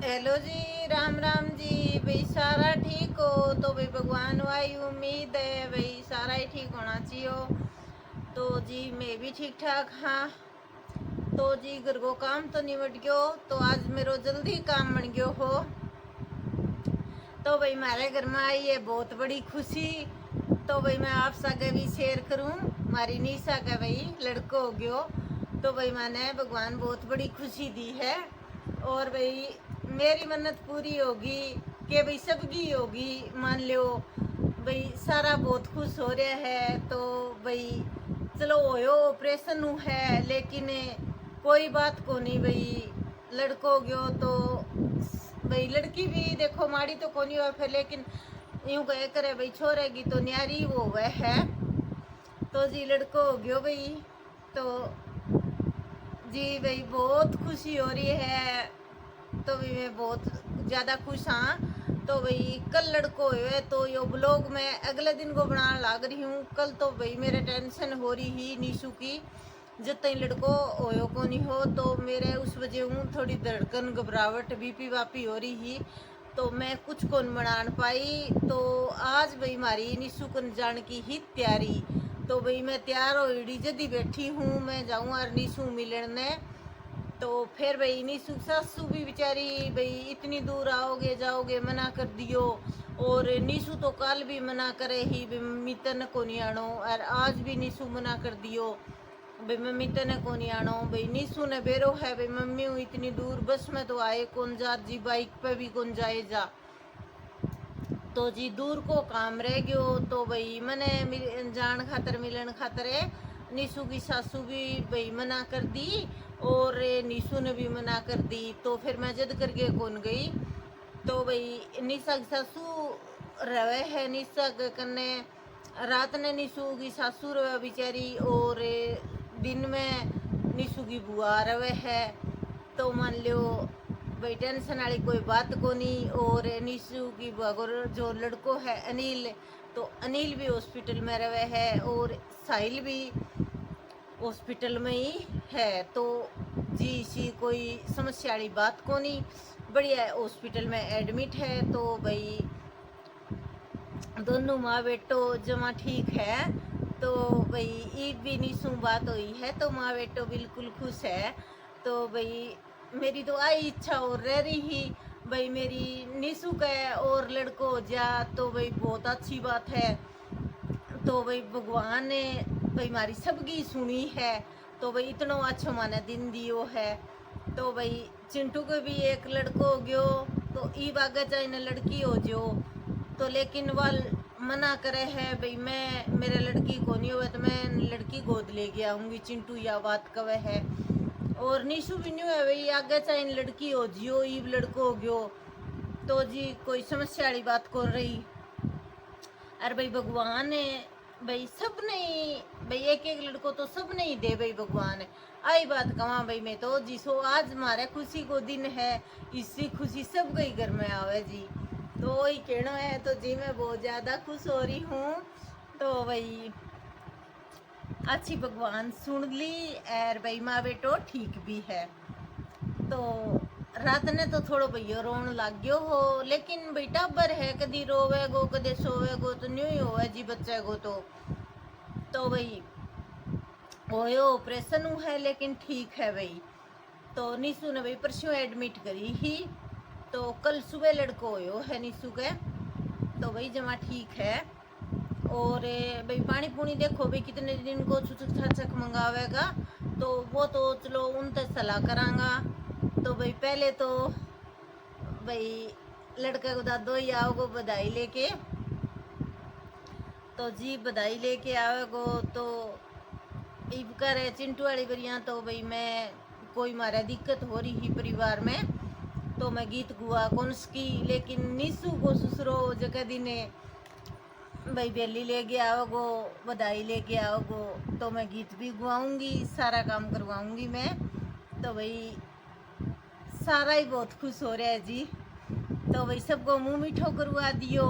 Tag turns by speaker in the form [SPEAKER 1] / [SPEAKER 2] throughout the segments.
[SPEAKER 1] Hello जी, राम राम जी। भाई सारा ठीक हो तो भाई भगवान वाई उम्मीद है भाई सारा ही ठीक होना चाहिए। तो जी मैं भी ठीक ठाक हाँ। तो जी घर को काम तो निपट गयो, तो आज मेरो जल्दी काम बन गयो हो। तो भाई हमारे घर में आई है बहुत बड़ी खुशी। तो भाई मैं आप सगे भी शेयर करूं। हमारी निशा का भाई लड़को हो गयो। तो भाई मैंने भगवान बहुत बड़ी खुशी दी है। और भाई मेरी मन्नत पूरी होगी कि भाई सबकी होगी, मान लो। भाई सारा बहुत खुश हो रहा है। तो भाई चलो होयो ऑपरेशन है, लेकिन कोई बात को नहीं भाई। लड़को गयो तो भाई लड़की भी देखो माड़ी तो कोनी हुआ फिर, लेकिन यूं कहे करे भाई छोरेगी तो न्यारी वो वह है। तो जी लड़को हो गयो भाई। तो जी भाई बहुत खुशी हो रही है। तो भी मैं बहुत ज़्यादा खुश हाँ। तो भाई कल लड़को हुए तो यो ब्लॉग मैं अगले दिन को बनाने लाग रही हूँ। कल तो भाई मेरे टेंशन हो रही ही नीशू की, जब तक लड़को होयो को नहीं हो। तो मेरे उस वजह हूँ थोड़ी धड़कन घबराहट बीपी वापी हो रही ही। तो मैं कुछ को बना पाई। तो आज भाई हमारी निशु कन जान की ही तैयारी। तो भाई मैं तैयार हो जल्दी बैठी हूँ, मैं जाऊँ और निशु मिलने। तो फिर भाई निशु सासू भी बेचारी भाई इतनी दूर आओगे जाओगे मना कर दियो। और निशु तो कल भी मना करे ही भाई मम्मी तन को नहीं आनो, और आज भी निशु मना कर दियो भाई मम्मी तने को नहीं आनो। भाई निशु ने बेरो है भाई मम्मी हूँ इतनी दूर बस में तो आए कौन जा जी, बाइक पे भी कौन जाए जा। तो जी दूर को काम रह गयो। तो भाई मैंने जान खातर मिलन खातर है। निशु की सासू भी भाई मना कर दी और निशु ने भी मना कर दी। तो फिर मैं जद करके कौन गई। तो भाई निशा की सासू रवे है निशा के कन्ने। रात ने निशु की सासू रवे बेचारी, और दिन में निशु की बुआ रवे है। तो मान लो भाई टेंशन वाली कोई बात को नहीं। और निशु की बगोर जो लड़को है अनिल, तो अनिल भी हॉस्पिटल में रहे है और साहिल भी हॉस्पिटल में ही है। तो जी सी कोई समस्या वाली बात को नहीं, बढ़िया है हॉस्पिटल में एडमिट है। तो भाई दोनों माँ बेटो जमा ठीक है। तो भाई ईद भी निशु बात हुई है तो माँ बेटो बिल्कुल खुश है। तो भाई मेरी तो आई इच्छा और रह रही ही भाई मेरी निशु का और लड़को हो जा तो भाई बहुत अच्छी बात है। तो भाई भगवान ने भाई हमारी सबकी सुनी है। तो भाई इतना अच्छा माने दिन दियो है। तो भाई चिंटू को भी एक लड़को हो गयो, तो ई बागा चाहे न लड़की हो जो। तो लेकिन वह मना करे है भाई मैं मेरे लड़की को नहीं हुआ तो मैं लड़की गोद ले गया आऊँगी, चिंटू या बात कवे है। और निशु भी नहीं है भाई आगे चाहे लड़की हो जियो ईब लड़को हो गयो। तो जी कोई समस्या वाली बात को रही। अरे भाई भगवान ने भाई सब नहीं भाई एक एक लड़को तो सब नहीं दे भाई भगवान। आई बात कहाँ भाई मैं तो जिसो आज हमारे खुशी को दिन है, इससे खुशी सब गई घर में आवे जी। तो वही कहना है। तो जी मैं बहुत ज़्यादा खुश हो रही हूँ। तो भाई अच्छी भगवान सुन ली और भाई माँ बेटो ठीक भी है। तो रात ने तो थोड़ो भैया रोन लग गयो हो, लेकिन बेटा बर है कदी रोवेगो कदे सोवेगो तो न्यू ही होवे जी बच्चे को। तो भाई ओयो ऑपरेशन है लेकिन ठीक है भाई। तो निशु ने भाई परसों एडमिट करी ही। तो कल सुबह लड़को होयो है निशु के। तो भाई जमा ठीक है। और भाई पानी पुनी देखो भाई कितने दिन को छुचक छाचक मंगावेगा। तो वो तो चलो उन तक सलाह करांगा। तो भाई पहले तो भाई लड़के को दादो ही आओगो बधाई लेके। तो जी बधाई लेके आवेगो। तो इब करे चिंटू वाली बरिया तो भाई मैं कोई मारा दिक्कत हो रही ही परिवार में। तो मैं गीत गुआ कौनस की, लेकिन निशु को ससुरो जगह दिने भाई बेली ले गया आओगो बधाई लेके आओगो। तो मैं गीत भी गुआऊंगी सारा काम करवाऊंगी मैं। तो भाई सारा ही बहुत खुश हो रहा है जी। तो भाई सबको मुंह मीठो करवा दियो।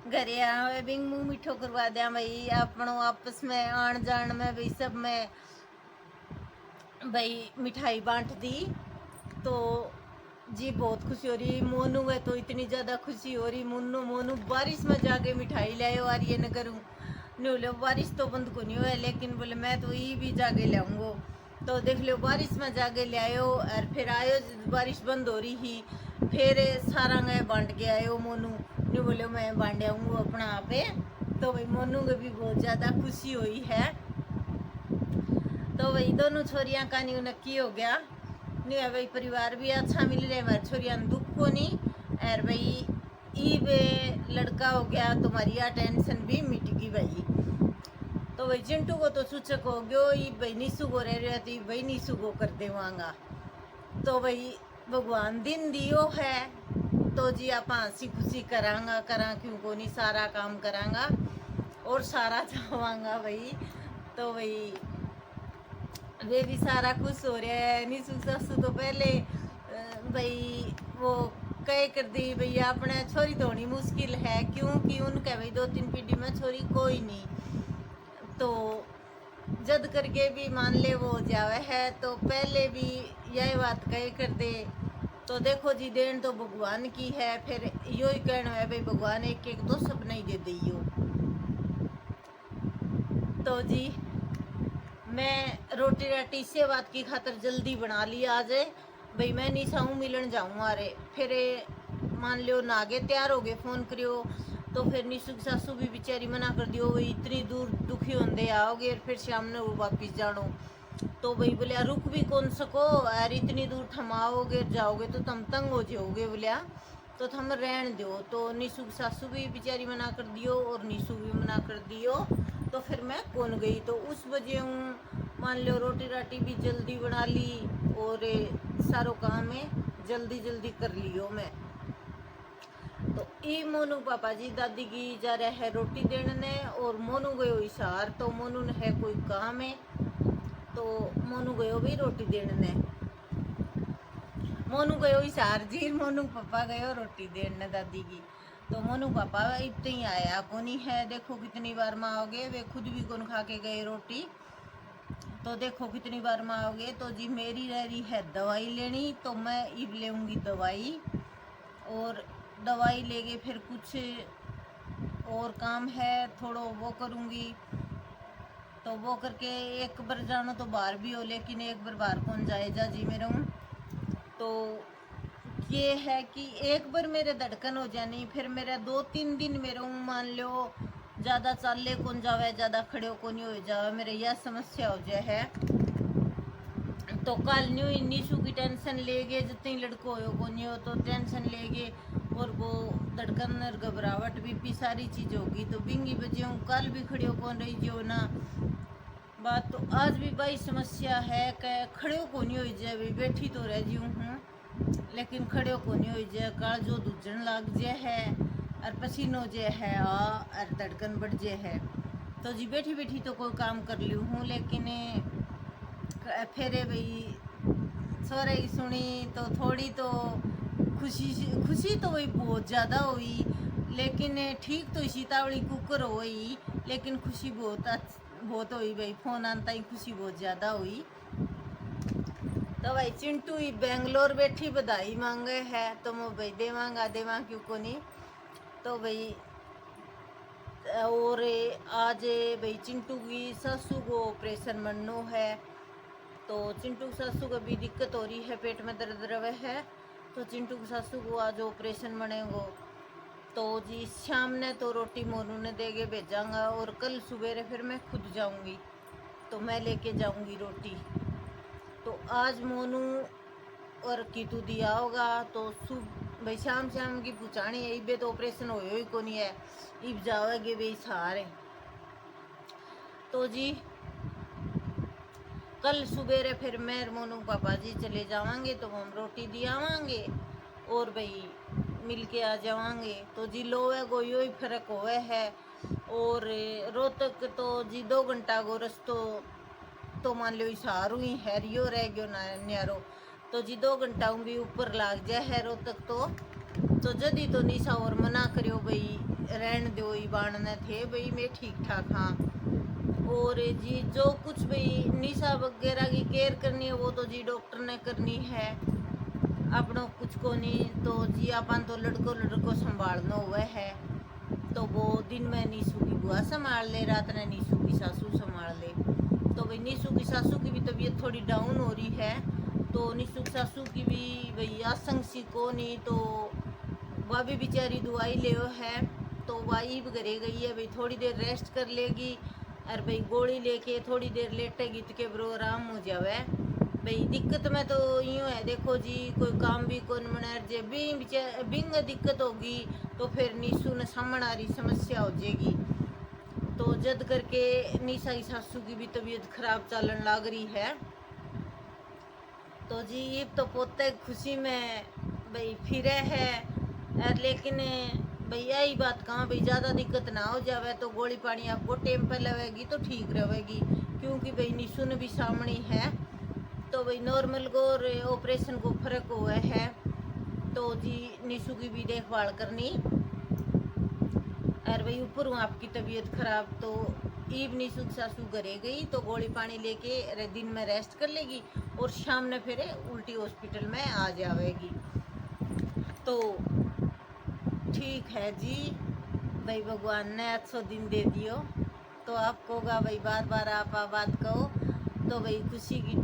[SPEAKER 1] घरे आवे भी मुंह मीठो करवा दिया भाई अपनों आपस में आन जान में भाई सब में भाई मिठाई बांट दी। तो जी बहुत खुशी हो रही। मोनू है तो इतनी ज़्यादा खुशी हो रही। मोनू मोनू बारिश में जाके मिठाई लाए और ये न करूँ नहीं बोले बारिश तो बंद को नहीं हुआ है, लेकिन बोले मैं तो ये भी जाके लाऊंगो। तो देख लो बारिश में जाके ले आयो और फिर आयो बारिश बंद हो रही ही फिर सारा गए बांट के आयो मोनू नहीं बोले मैं बांट आऊँगो अपना आप पे। तो भाई मोनू को भी बहुत ज़्यादा खुशी हुई है। तो भाई दोनों छोरियाँ का नहीं नक्की हो गया नहीं है भाई, परिवार भी अच्छा मिल रहा है हमारी छोरियाँ दुख को नहीं। और भाई ईब लड़का हो गया तुम्हारी यह टेंशन भी मिट गई भाई। तो भाई चिंटू को तो सूचक हो गयो ई भाई निशु को रह रहा थी भाई निशु को कर देवांगा। तो भाई भगवान दिन दियो है तो जी आप हंसी खुशी करांगा करा क्यों को नहीं सारा काम करांगा और सारा जावांगा भाई। तो भाई वे भी सारा खुश हो रहा है। निशु ससु तो पहले भाई वो कह कर दी भैया अपने छोरी तो होनी मुश्किल है क्योंकि उनके भाई 2-3 पीढ़ी में छोरी कोई नहीं। तो जद करके भी मान ले वो जावे है तो पहले भी यही बात कह कर दे। तो देखो जी देन तो भगवान की है फिर यो ही कहना है भाई भगवान एक एक तो सब नहीं दे दियो। तो जी मैं रोटी राटी से बात की खातर जल्दी बना ली आज भाई मैं नहीं चाहूँ मिलन जाऊँ अरे फिर मान लो नागे तैयार हो गए फ़ोन करियो तो फिर निशु की सासू भी बेचारी मना कर दियो भाई इतनी दूर दुखी होंदे आओगे और फिर शाम ने वापिस जानो। तो भाई बोलिया रुक भी कौन सको यार इतनी दूर थम आओगे जाओगे तो तुम तंग हो जाओगे बोलिया तो थम रहन दो। तो निशु की सासू भी बेचारी मना कर दियो और निशु भी मना कर दियो। तो फिर मैं कौन गई तो उस वजह हूँ मान लो रोटी राटी भी जल्दी बना ली और सारो काम है जल्दी जल्दी कर लियो मैं। तो ये मोनू पापा जी दादी की जा रहा है रोटी देने और मोनू गयो इशार तो मोनू ने है कोई काम है तो मोनू गयो भी रोटी देने। मोनू गयो इशार जी मोनू पापा गयो रोटी देने दादी की। तो मोनू पापा इतने ही आया कोनी है देखो कितनी बार माँ आओगे वे खुद भी कौन खा के गए रोटी। तो देखो कितनी बार माँ आओगे। तो जी मेरी रह रही है दवाई लेनी तो मैं इब लेऊंगी दवाई और दवाई लेके फिर कुछ और काम है थोड़ो वो करूँगी। तो वो करके एक बार जानो तो बाहर भी हो लेकिन एक बार बाहर कौन जाएगा जी मेरा हूँ। तो ये है कि एक बार मेरे धड़कन हो जानी फिर मेरा 2-3 दिन मेरे हूँ मान लो ज़्यादा चाले कौन जावे ज़्यादा खड़े को नहीं हो जावे मेरे यह समस्या हो जाए है। तो कल न्यू निशु की टेंशन ले गए जितनी लड़को हो को नहीं हो तो टेंशन ले गए और वो धड़कन और घबराहट बीपी सारी चीज़ होगी। तो बिंगी बजे हूँ कल भी खड़े कौन रही जो ना बात। तो आज भी भाई समस्या है कि खड़े को नहीं हो जाए भाई बैठी तो रह जी हूँ लेकिन खड़े को नहीं हो जाए काल जो दूजन लग जाए है और पसीनो जे है और धड़कन बढ़ जाए है। तो जी बैठी बैठी तो कोई काम कर ली हूँ लेकिन फिर भाई सोरे की सुनी तो थोड़ी तो खुशी तो वही बहुत ज़्यादा हुई लेकिन ठीक तो सीतावली कुकर हुई लेकिन खुशी बहुत हुई भाई फ़ोन आता ही खुशी बहुत ज़्यादा हुई। तो भाई चिंटू ही बेंगलोर बैठी बधाई मांगे है तो मैं भाई देवांगा क्यों को नहीं। तो भाई और आज भाई चिंटू की सासू को ऑपरेशन मनो है तो चिंटू की सासू को भी दिक्कत हो रही है पेट में दर्द रहे है तो चिंटू की सासू को आज ऑपरेशन बनेगो। तो जी शाम ने तो रोटी मोनू ने देके भेजांगा और कल सवेरे फिर मैं खुद जाऊंगी तो मैं लेके जाऊंगी रोटी। तो आज मोनू और कीतू दिया होगा तो भाई शाम की पूछानी है इबे तो ऑपरेशन हो ही को नहीं है इब जाओगे भाई सारे। तो जी कल सवेरे फिर मैं मोनू पापा जी चले जावांगे तो हम रोटी दियावांगे और भाई मिल के आ जावांगे। तो जी लोवे को यो ही फर्क होवे है और रोहतक तो जी 2 घंटा को रस्तो तो मान लो सारू ही है रियो रह गयो न्यारो तो जी 2 घंटा भी ऊपर लाग जाए है रोहतक तो जदी तो निशा और मना करियो भाई रहन दो ही बाणने थे भाई मैं ठीक ठाक हाँ। और जी जो कुछ भाई निशा वगैरह की केयर करनी है वो तो जी डॉक्टर ने करनी है अपनों कुछ कुछ को नहीं। तो जी अपन तो लड़को संभालना हुआ है, तो वो दिन में नीसू की बुआ संभाल ले, रात में नीसू की सासू संभाल ले। तो भाई नीसू की सासू की भी तबीयत थोड़ी डाउन हो रही है, तो नीसू की सासू की भी भाई आसंग सी को नहीं, तो वह भी बेचारी दवाई ले है, तो वही भी घरे गई है। भाई थोड़ी देर रेस्ट कर लेगी और भाई गोली लेके थोड़ी देर लेटेगी तो के ब्रो आराम हो जावे। भाई दिक्कत में तो यूँ है, देखो जी कोई काम भी कौन मना जे बिंग दिक्कत होगी तो फिर नीसू ने सामने रही समस्या हो जाएगी। तो जद करके निशा की सासू की भी तबीयत खराब चलन लग रही है। तो जी ये तो पोते खुशी में भाई फिरे है, लेकिन भैया ही बात कहाँ भाई ज़्यादा दिक्कत ना हो जावे तो गोली पानी आपको टाइम पे लगेगी तो ठीक रहेगी, क्योंकि भाई निशु ने भी सामने है। तो भाई नॉर्मल को और ऑपरेशन को फर्क हुआ है, तो जी निशु की भी देखभाल करनी। और भाई ऊपर हूँ आपकी तबीयत खराब, तो ईब निशु की सासू घरे गई तो गोली पानी लेके दिन में रेस्ट कर लेगी और शाम में फिर उल्टी हॉस्पिटल में आ जाएगी। तो ठीक है जी, भाई भगवान ने अच्छा दिन दे दियो, तो आपको होगा भाई बार बार आप बात कहो तो भाई खुशी की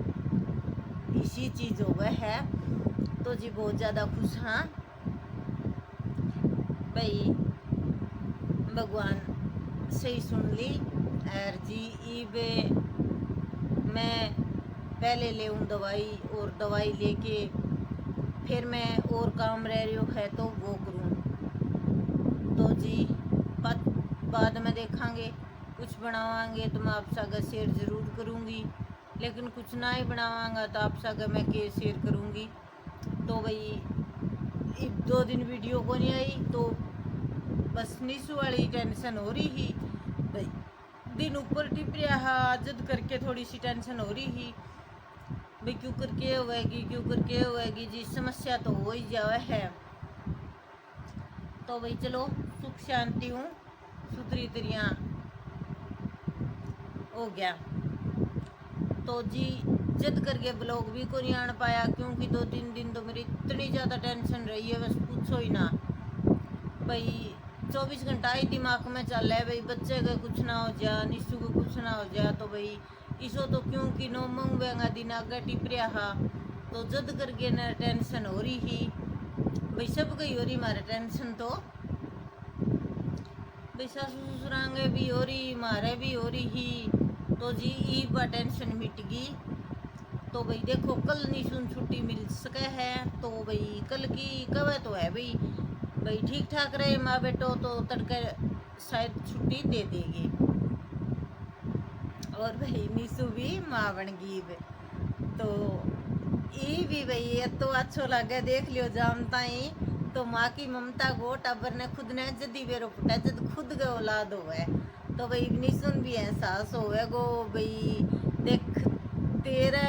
[SPEAKER 1] इसी चीज़ हो गए है। तो जी बहुत ज़्यादा खुश हाँ भाई, भगवान सही सुन ली। और जी ईबे मैं पहले ले दवाई, और दवाई लेके फिर मैं और काम रह रही है तो वो करूँ। तो जी बाद में देखेंगे, कुछ बनावांगे तो मैं आप सागर शेयर ज़रूर करूँगी, लेकिन कुछ ना ही बनावांगा तो आप सागर मैं के शेयर करूँगी। तो भाई 2 दिन वीडियो को नहीं आई, तो बस निशु वाली टेंशन हो रही ही भाई, दिन ऊपर टिप रहा जद करके थोड़ी सी टेंशन हो रही ही भाई, क्यों करके होएगी जी, समस्या तो हो ही जावे है। तो भाई चलो सुख शांति हूँ सुतरी तरिया हो गया। तो जी जद करके ब्लॉग भी को नहीं आन पाया, क्योंकि 2-3 दिन तो मेरी इतनी ज़्यादा टेंशन रही है, बस पूछो ही ना भाई। 24 घंटा ही दिमाग में चल रहा है भाई, बच्चे का कुछ ना हो जा, निशु को कुछ ना हो जा। तो भाई इसो तो क्योंकि नो मंगवेगा दिन आगे टिप रहा, तो जद करके ना टेंशन हो रही ही भाई, सब गई हो रही मारे टेंशन। तो भाई सासू ससुरांगे भी हो रही, मारे भी हो रही ही, तो जी ई बा टेंशन मिट गई। तो भाई देखो कल निशुन छुट्टी मिल सके है, तो भाई कल की कवे तो है भाई ठीक ठाक रहे माँ बेटो तो तड़के शायद छुट्टी दे देगी। और भाई निशु भी माँ बन गई, तो ये भी भाई तो अच्छो लगे देख लियो जानता ही। तो माँ की ममता को टब्बर ने खुद ने जदी बेरो पुटा जद खुद के औलाद होवे, तो भाई निशुन भी एहसास होवे गो भाई, देख तेरे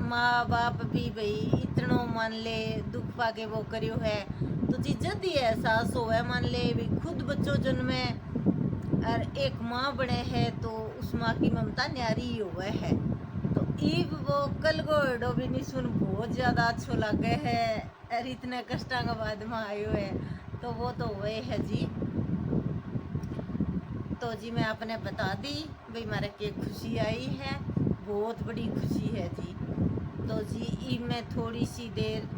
[SPEAKER 1] माँ बाप भी भाई इतनो मान ले दुख पाके वो करियो है, तो जी जद ही एहसास होवे मान ले भी खुद बच्चों जन्मे और एक माँ बने है, तो उस माँ की ममता न्यारी ही हुआ है। तो ईब वो कल को भी निशुन बहुत ज़्यादा अच्छो लगे है, और इतने कष्टा के बाद में आयो है, तो वो तो हुए है जी। तो जी मैं आपने बता दी भाई मारे के खुशी आई है, बहुत बड़ी खुशी है जी। तो जी ईब मैं थोड़ी सी देर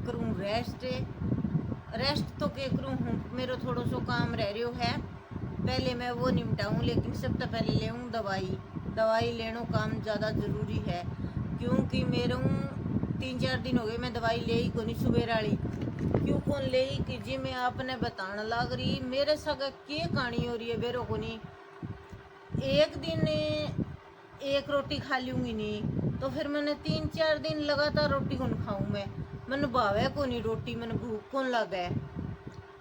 [SPEAKER 1] करूँ रेस्ट तो के करूँ हूँ, मेरा थोड़ा सो काम रह रही है, पहले मैं वो निपटाऊँ, लेकिन सब तो पहले ले दवाई लेनो काम ज़्यादा ज़रूरी है, क्योंकि मेरे 3-4 दिन हो गए मैं दवाई ले ही को नहीं सुबह वाली, क्यों कौन ले ही कि जी मैं आपने बताने लग रही मेरे संग क्या कहानी हो रही है बेरो को नहीं। एक दिन एक रोटी खा लूँगी नहीं, तो फिर मैंने 3-4 दिन लगातार रोटी कौन खाऊँ मैंने भावे को नहीं रोटी, मैंने भूख कौन लगा है,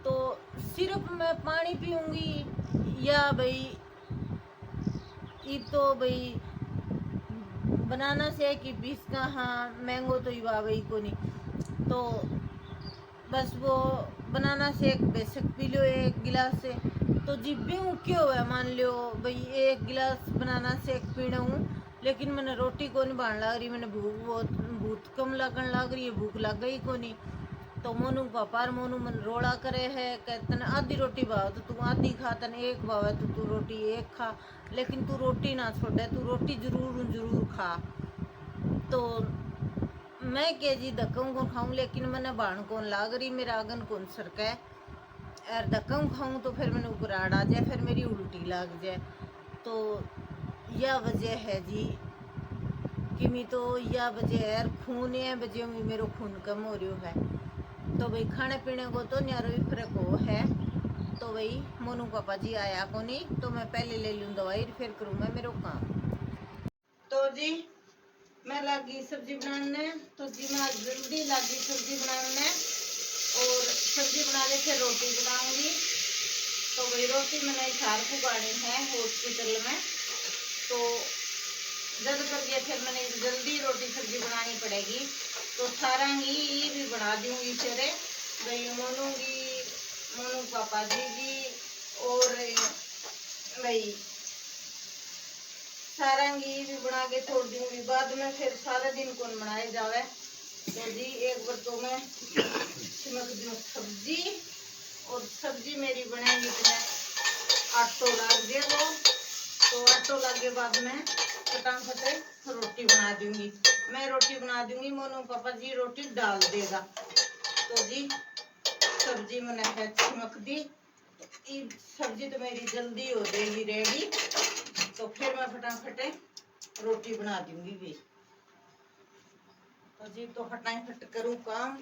[SPEAKER 1] तो सिर्फ मैं पानी पीऊँगी या भाई ये तो भाई बनाना शेक की 20 का, हाँ मैंगो तो युवा भाई को नहीं, तो बस वो बनाना शेक बेशक पी लो 1 गिलास से, तो जिब्बी क्यों है मान लो भाई 1 गिलास बनाना शेक पीना हूँ, लेकिन मैंने रोटी को नहीं बांध लग रही, मैंने भूख बहुत कम लगन लग रही है, भूख लग गई को नहीं। तो मोनू पापा और मोनू मन रोड़ा करे है, कहते आधी रोटी भाव तो तू आधी खा, तन एक भाव तो तू रोटी एक खा, लेकिन तू रोटी ना छोड़े, तू रोटी जरूर खा। तो मैं के जी धक्कम को खाऊं, लेकिन मैंने बाण कौन लाग रही, मेरा आगन कौन सरका और धक्कम खाऊं तो फिर मैंने उकराड़ आ जाए, फिर मेरी उल्टी लग जाए। तो यह वजह है जी कि मैं तो यह वजह है, खून है वजह में मेरा खून कम हो रहा है। तो भाई खाने पीने को तो न्यारो ही फर्क हो है। तो भाई मोनू पापा जी आया को नहीं, तो मैं पहले ले लूँ दवाई, फिर करूँ मैं मेरा काम। तो जी मैं लगी सब्जी बनाने, तो जी मैं जल्दी लगी सब्जी बनाने, और सब्जी बना ले फिर रोटी बनाऊंगी। तो वही रोटी मैंने चार पुगाड़ी है हॉस्पिटल में, तो जल्द कर दिया, फिर मैंने जल्दी रोटी सब्जी बनानी पड़ेगी। तो सारंगी भी बना दूंगी, फिर वही मोनू पापा जी की, और वही सारंगी भी बना के छोड़ दूंगी बाद में, फिर सारा दिन कौन बनाए जावे। तो जी एक बार तो मैं छिमक दूँ सब्जी, और सब्जी मेरी बनेगी तो मैं आटो लग जाएगा, तो आटो लग के बाद में फटाफट रोटी बना दूंगी। मैं रोटी बना दूंगी, मोनू पापा जी रोटी डाल देगा। तो जी सब्जी मैंने है छिमक दी, सब्जी तो मेरी जल्दी हो जाएगी रेडी। तो फिर मैं फटाफट रोटी बना दूंगी भी। तो जी तो फटाफट करूँ काम।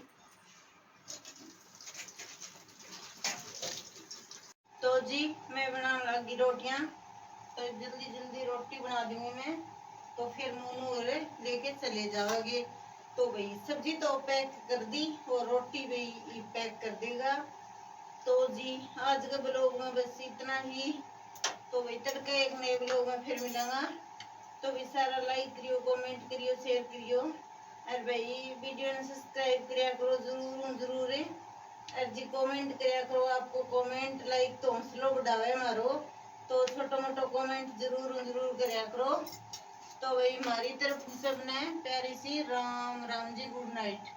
[SPEAKER 1] तो जी मैं बनाने लगी रोटियां, तो जल्दी रोटी बना दूंगी मैं, तो फिर मोनू लेके चले जाओगे। तो भाई सब्जी तो पैक कर दी, और रोटी भी पैक कर देगा। तो जी आज के ब्लॉग में बस इतना ही। तो भाई तड़के एक नए ब्लॉग में फिर मिलेगा। तो भी सारा लाइक करियो, कमेंट करियो, शेयर करियो, और भाई वीडियो ने सब्सक्राइब करिया करो जरूर और जी कमेंट करिया करो। आपको कमेंट लाइक तो हौसलो बढ़ावे मारो, तो छोटो मोटो कमेंट जरूर करिया करो। तो भाई हमारी तरफ सबने प्यारी सी राम राम जी, गुड नाइट।